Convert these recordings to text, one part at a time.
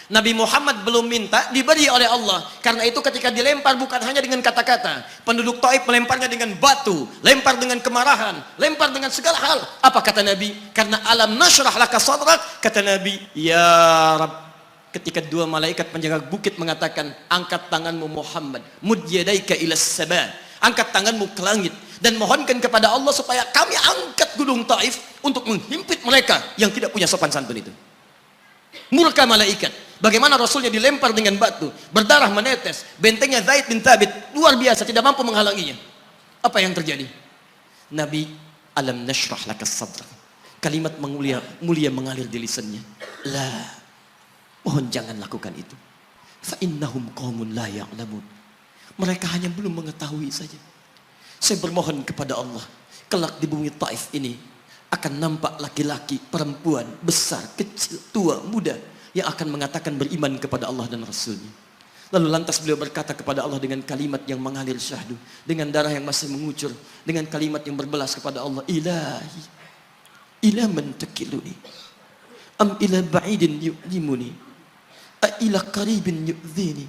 Nabi Muhammad belum minta, diberi oleh Allah. Karena itu ketika dilempar bukan hanya dengan kata-kata. Penduduk Taif melemparnya dengan batu, lempar dengan kemarahan, lempar dengan segala hal. Apa kata Nabi? Karena alam nashrah laka sadrak, kata Nabi, ya Rabb. Ketika dua malaikat penjaga bukit mengatakan, angkat tanganmu Muhammad, mud yadaika ilas sama, angkat tanganmu ke langit dan mohonkan kepada Allah supaya kami angkat gunung Taif untuk menghimpit mereka yang tidak punya sopan santun itu. Murka malaikat. Bagaimana Rasulnya dilempar dengan batu, berdarah menetes, bentengnya Zaid bin Thabit luar biasa, tidak mampu menghalanginya. Apa yang terjadi? Nabi, alam nashrah laka sadrak. Kalimat mulia mengalir di lisannya. La, mohon jangan lakukan itu. Fa innahum qaumun la ya'lamun. Mereka hanya belum mengetahui saja. Saya bermohon kepada Allah, kelak di bumi Taif ini akan nampak laki-laki, perempuan, besar, kecil, tua, muda yang akan mengatakan beriman kepada Allah dan Rasulnya. Lalu lantas beliau berkata kepada Allah dengan kalimat yang mengalir syahdu, dengan darah yang masih mengucur, dengan kalimat yang berbelas kepada Allah, Ilahi, ila man takiluni, am ila ba'idin yu'limuni, a ila qaribin yu'zini,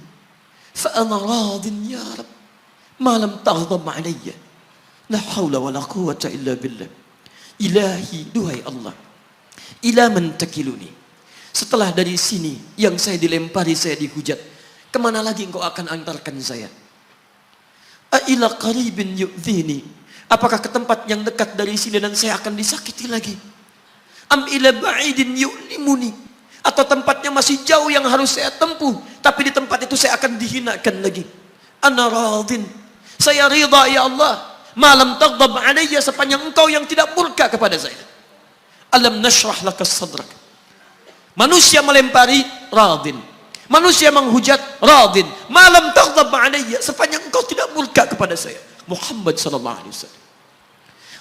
fa ana radin ya Rab, ma lam taghdab alayya, la hawla wa la quwwata illa billah. Ilahi, duhai Allah, ila man takiluni, setelah dari sini yang saya dilempari, saya dihujat, kemana lagi engkau akan antarkan saya? A'ila qaribin yu'dhini, apakah ke tempat yang dekat dari sini dan saya akan disakiti lagi? Am ila ba'idin yu'limuni, atau tempatnya masih jauh yang harus saya tempuh, tapi di tempat itu saya akan dihinakan lagi. Ana radin, saya ridha ya Allah, malam taghdab alayya, sepanjang engkau yang tidak murka kepada saya. Alam nashrah laka sadrak. Manusia melempari, radin. Manusia menghujat, radin. Malam taghdab alayya, sepanjang engkau tidak murka kepada saya. Muhammad sallallahu alaihi wasallam.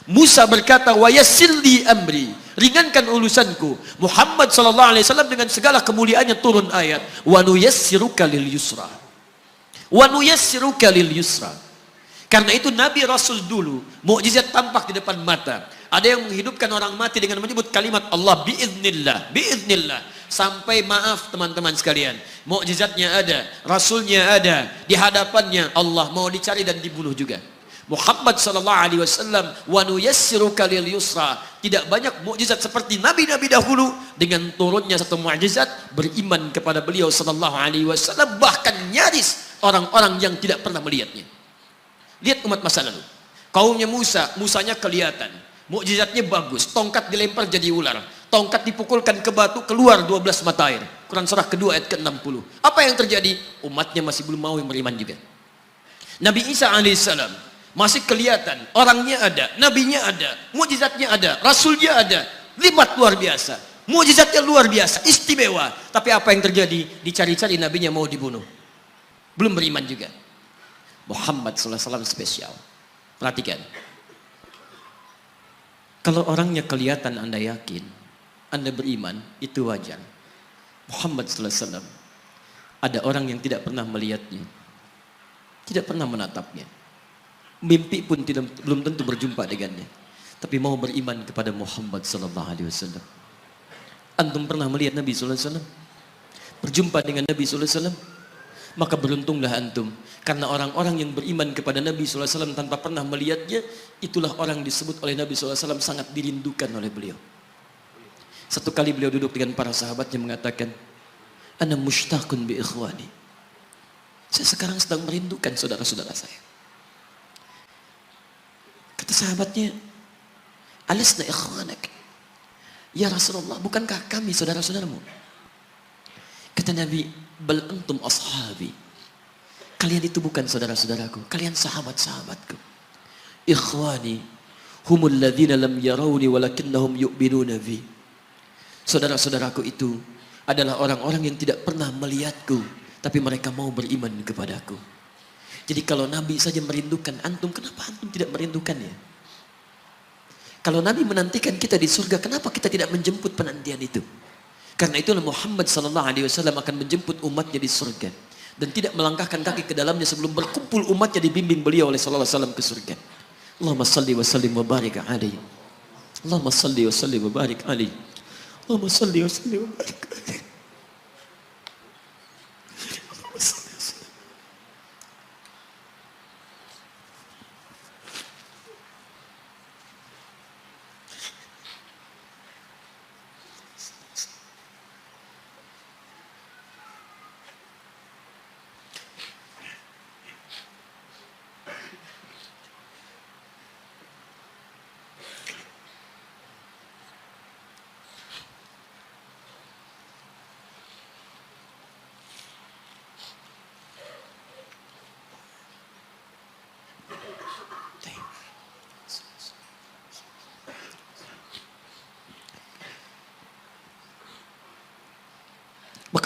Musa berkata, wa yassir li amri, ringankan urusanku. Muhammad sallallahu alaihi wasallam dengan segala kemuliaannya turun ayat, wa nuyassiruka lil yusra. Wa nuyassiruka lil yusra. Karena itu Nabi Rasul dulu mukjizat tampak di depan mata. Ada yang menghidupkan orang mati dengan menyebut kalimat Allah biiznillah, biiznillah. Sampai maaf teman-teman sekalian, mukjizatnya ada, Rasulnya ada, di hadapannya Allah mau dicari dan dibunuh juga. Muhammad sallallahu alaihi wasallam, wa nuyassiruka lil yusra. Tidak banyak mukjizat seperti nabi-nabi dahulu, dengan turunnya satu mukjizat beriman kepada beliau sallallahu alaihi wasallam, bahkan nyaris orang-orang yang tidak pernah melihatnya. Lihat umat masa lalu. Kaumnya Musa, Musanya kelihatan. Mukjizatnya bagus, tongkat dilempar jadi ular, tongkat dipukulkan ke batu, keluar 12 mata air. Quran surah kedua ayat ke-60. Apa yang terjadi? Umatnya masih belum mau beriman juga. Nabi Isa alaihissalam masih kelihatan, orangnya ada, nabinya ada, mukjizatnya ada, rasulnya ada, libat luar biasa, mukjizatnya luar biasa, istimewa. Tapi apa yang terjadi? Dicari-cari nabinya mau dibunuh, belum beriman juga. Muhammad sallallahu alaihi wasallam spesial. Perhatikan. Kalau orangnya kelihatan Anda yakin, Anda beriman, itu wajar. Muhammad sallallahu alaihi wasallam, ada orang yang tidak pernah melihatnya, tidak pernah menatapnya, mimpi pun belum tentu berjumpa dengannya, tapi mau beriman kepada Muhammad sallallahu alaihi wasallam. Antum pernah melihat Nabi sallallahu alaihi wasallam? Berjumpa dengan Nabi sallallahu alaihi wasallam? Maka beruntunglah antum, karena orang-orang yang beriman kepada Nabi sallallahu alaihi wasallam tanpa pernah melihatnya, itulah orang disebut oleh Nabi sallallahu alaihi wasallam sangat dirindukan oleh beliau. Satu kali beliau duduk dengan para sahabatnya mengatakan, ana mushtaqun bi ikhwani, saya sekarang sedang merindukan saudara-saudara saya. Kata sahabatnya, alasna ikhwanak ya Rasulullah, bukankah kami saudara-saudaramu? Kata Nabi, bal antum ashabi, kalian itu bukan saudara-saudaraku, kalian sahabat-sahabatku. Ikhwani humul ladzina lam yarawni walakinnahum yu'minuna bi. Saudara-saudaraku itu adalah orang-orang yang tidak pernah melihatku, tapi mereka mau beriman kepadaku. Jadi kalau Nabi saja merindukan antum, kenapa antum tidak merindukannya? Kalau Nabi menantikan kita di surga, kenapa kita tidak menjemput penantian itu? Karena itulah Muhammad sallallahu alaihi wasallam akan menjemput umatnya di surga dan tidak melangkahkan kaki ke dalamnya sebelum berkumpul umatnya dibimbing beliau oleh sallallahu alaihi wasallam ke surga. Allahumma salli wa sallim wa barik alaihi. Allahumma salli wa sallim wa barik alaihi. Allahumma salli wa sallim wa barik alaihi.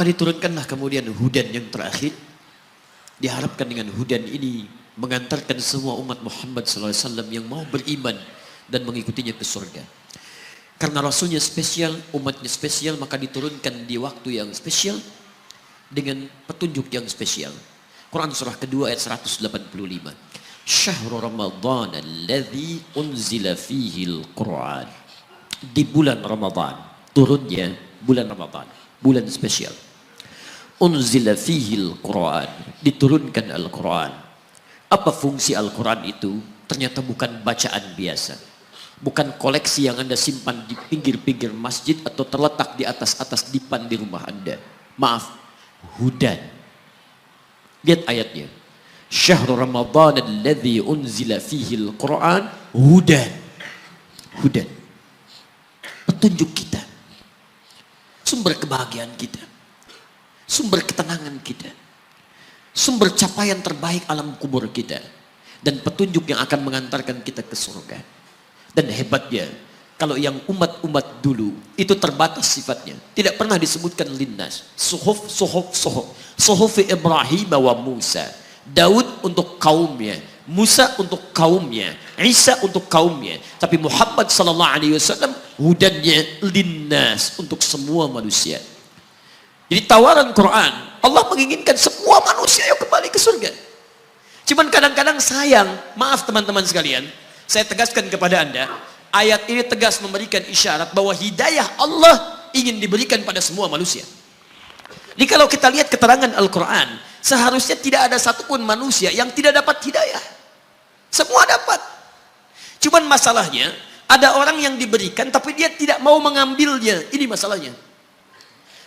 Maka diturunkanlah kemudian hudan yang terakhir. Diharapkan dengan hudan ini mengantarkan semua umat Muhammad SAW yang mau beriman dan mengikutinya ke surga. Karena Rasulnya spesial, umatnya spesial, maka diturunkan di waktu yang spesial dengan petunjuk yang spesial. Quran surah kedua ayat 185. Syahrul Ramadan alladzi unzila fihi al-Quran. Di bulan Ramadan, turunnya bulan Ramadan, bulan spesial. Unzila fihi al-Quran, diturunkan Al-Quran. Apa fungsi Al-Quran itu? Ternyata bukan bacaan biasa. Bukan koleksi yang Anda simpan di pinggir-pinggir masjid atau terletak di atas-atas dipan di rumah Anda. Maaf, hudan. Lihat ayatnya. Syahrul Ramadan alladzi unzila fihi al-Quran hudan. Hudan. Petunjuk kita. Sumber kebahagiaan kita. Sumber ketenangan kita. Sumber capaian terbaik alam kubur kita. Dan petunjuk yang akan mengantarkan kita ke surga. Dan hebatnya, kalau yang umat-umat dulu itu terbatas sifatnya. Tidak pernah disebutkan linnas. Suhuf. Suhuf Ibrahim wa Musa. Daud untuk kaumnya. Musa untuk kaumnya. Isa untuk kaumnya. Tapi Muhammad SAW hudannya linnas untuk semua manusia. Jadi tawaran Quran, Allah menginginkan semua manusia yang kembali ke surga. Cuman kadang-kadang sayang, maaf teman-teman sekalian, saya tegaskan kepada Anda, ayat ini tegas memberikan isyarat bahwa hidayah Allah ingin diberikan pada semua manusia. Jadi kalau kita lihat keterangan Al-Quran, seharusnya tidak ada satupun manusia yang tidak dapat hidayah. Semua dapat. Cuman masalahnya, ada orang yang diberikan tapi dia tidak mau mengambilnya. Ini masalahnya.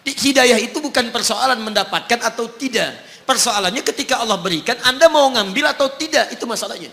Hidayah itu bukan persoalan mendapatkan atau tidak. Persoalannya ketika Allah berikan, Anda mau ngambil atau tidak, itu masalahnya.